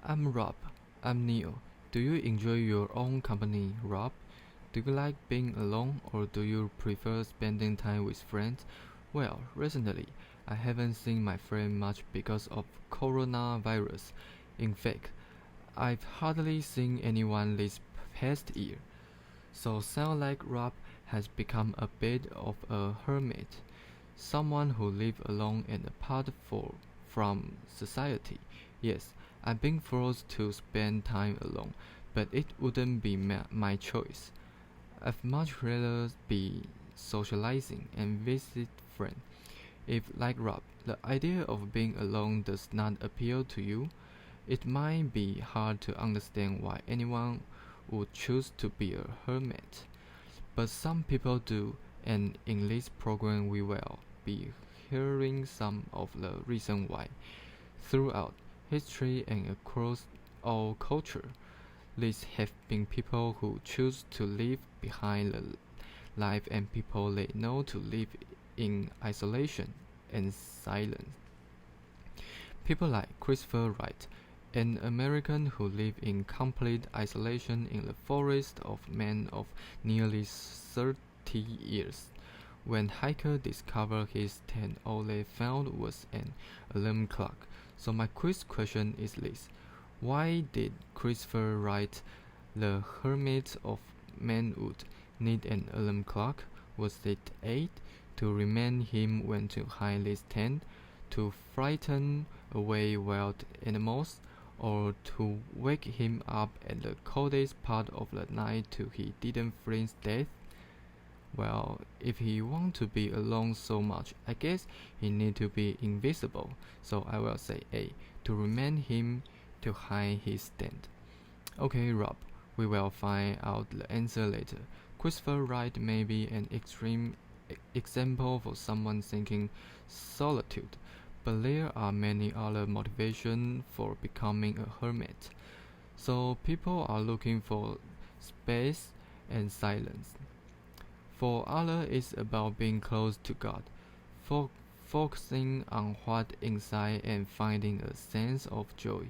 I'm Rob. I'm Neil. Do you enjoy your own company, Rob? Do you like being alone or do you prefer spending time with friends? Well, recently, I haven't seen my friend much because of coronavirus. In fact, I've hardly seen anyone this past year. So sound like Rob has become a bit of a hermit, someone who lives alone and apart from society. Yes, I've been forced to spend time alone, but it wouldn't be my choice. I'd much rather be socializing and visit friends. If, like Rob, the idea of being alone does not appeal to you, it might be hard to understand why anyone would choose to be a hermit. But some people do, and in this program we will be hearing some of the reasons why. Throughout history and across all culture, there have been people who choose to live behind the life and people they know to live in isolation and silence. People like Christopher Wright, an American who lived in complete isolation in the forest of man of nearly 30 years. When hikers discovered his tent, all they found was an alarm clock. So my quiz question is this: why did Christopher Wright, the hermit of manhood, need an alarm clock? Was it A, to remind him when to hide his tent, to frighten away wild animals, or to wake him up at the coldest part of the night so he didn't freeze to death? Well, if he want to be alone so much, I guess he need to be invisible. So I will say A, to remind him to hide his tent. Okay, Rob, we will find out the answer later. Christopher Wright may be an extreme example for someone seeking solitude, but there are many other motivations for becoming a hermit. So people are looking for space and silence. For others, it's about being close to God, fo- focusing on what inside and finding a sense of joy.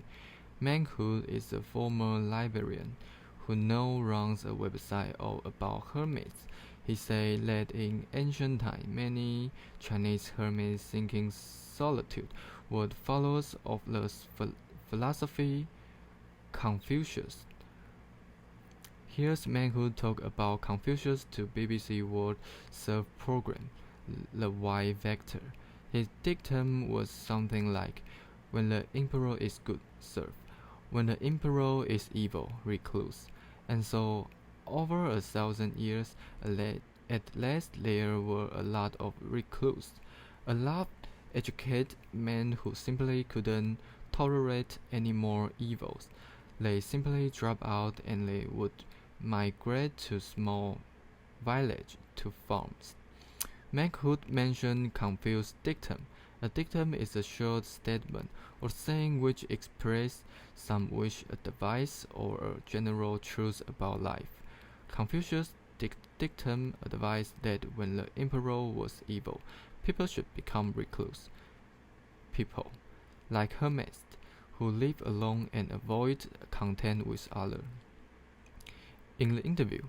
Manhood is a former librarian who now runs a website all about hermits. He said that in ancient times, many Chinese hermits seeking solitude were followers of the philosophy Confucius. Here's man who talked about Confucius to BBC World Serve program, The Y Vector. His dictum was something like, when the emperor is good, serve. When the emperor is evil, recluse. And so, over 1,000 years, at last there were a lot of recluse, a lot educated men who simply couldn't tolerate any more evils. They simply dropped out and they would migrate to small villages to farms. Manhood mentioned Confucius' dictum. A dictum is a short statement or saying which expresses some wish, advice, or a general truth about life. Confucius' dictum advised that when the emperor was evil, people should become recluse. People, like hermits, who live alone and avoid contact with others. In the interview,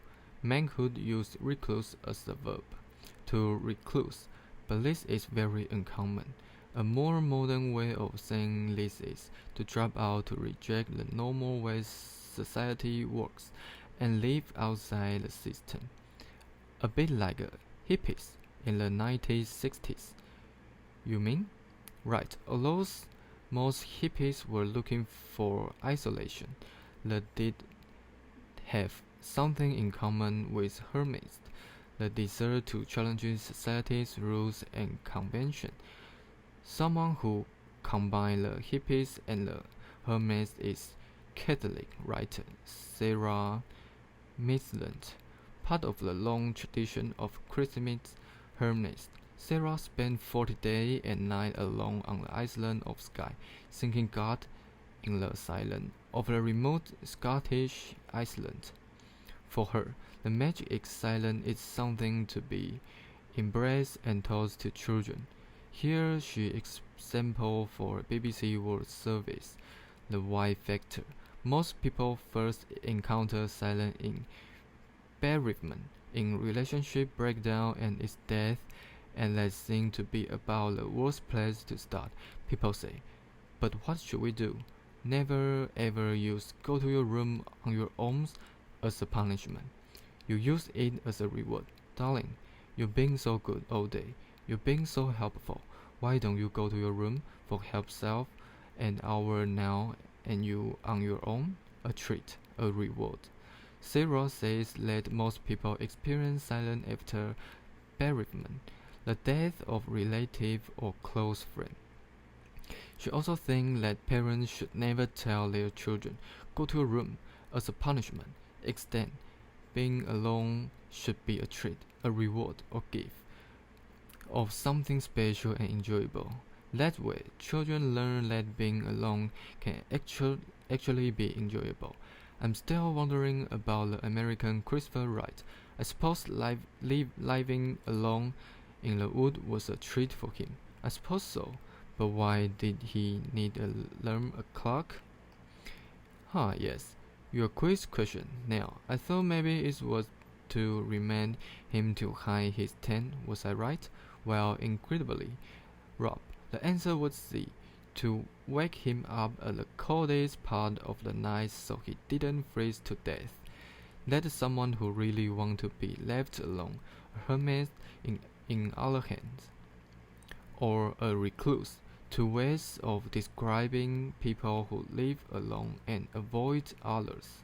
manhood used recluse as a verb, to recluse, but this is very uncommon. A more modern way of saying this is to drop out, to reject the normal way society works, and live outside the system. A bit like hippies in the 1960s. You mean? Right, although most hippies were looking for isolation, they did have something in common with hermits: the desire to challenge society's rules and conventions. Someone who combined the hippies and the hermits is Catholic writer Sarah Maitland. Part of the long tradition of Christian hermits, Sarah spent 40 days and nights alone on the island of Skye, seeking God in the silence of the remote Scottish island. For her, the magic silence is something to be embraced and taught to children. Here she example for BBC World Service. the why factor. Most people first encounter silence in bereavement, in relationship breakdown and its death, and that seems to be about the worst place to start. People say, but what should we do? Never ever use go to your room on your own as a punishment. You use it as a reward. Darling, you've been so good all day. You've been so helpful. Why don't you go to your room for help self an hour now and you on your own? A treat, a reward. Sarah says that most people experience silence after bereavement, the death of relative or close friend. She also thinks that parents should never tell their children, go to a room, as a punishment. Instead, being alone should be a treat, a reward or gift of something special and enjoyable. That way, children learn that being alone can actually be enjoyable. I'm still wondering about the American Christopher Wright. I suppose living alone in the wood was a treat for him. I suppose so. But why did he need a alarm clock? Yes. Your quiz question. Now, I thought maybe it was to remind him to hide his tent. Was I right? Well, incredibly, Rob, the answer was C. To wake him up at the coldest part of the night so he didn't freeze to death. That's someone who really wants to be left alone. A hermit in other hands. Or a recluse. Two ways of describing people who live alone and avoid others.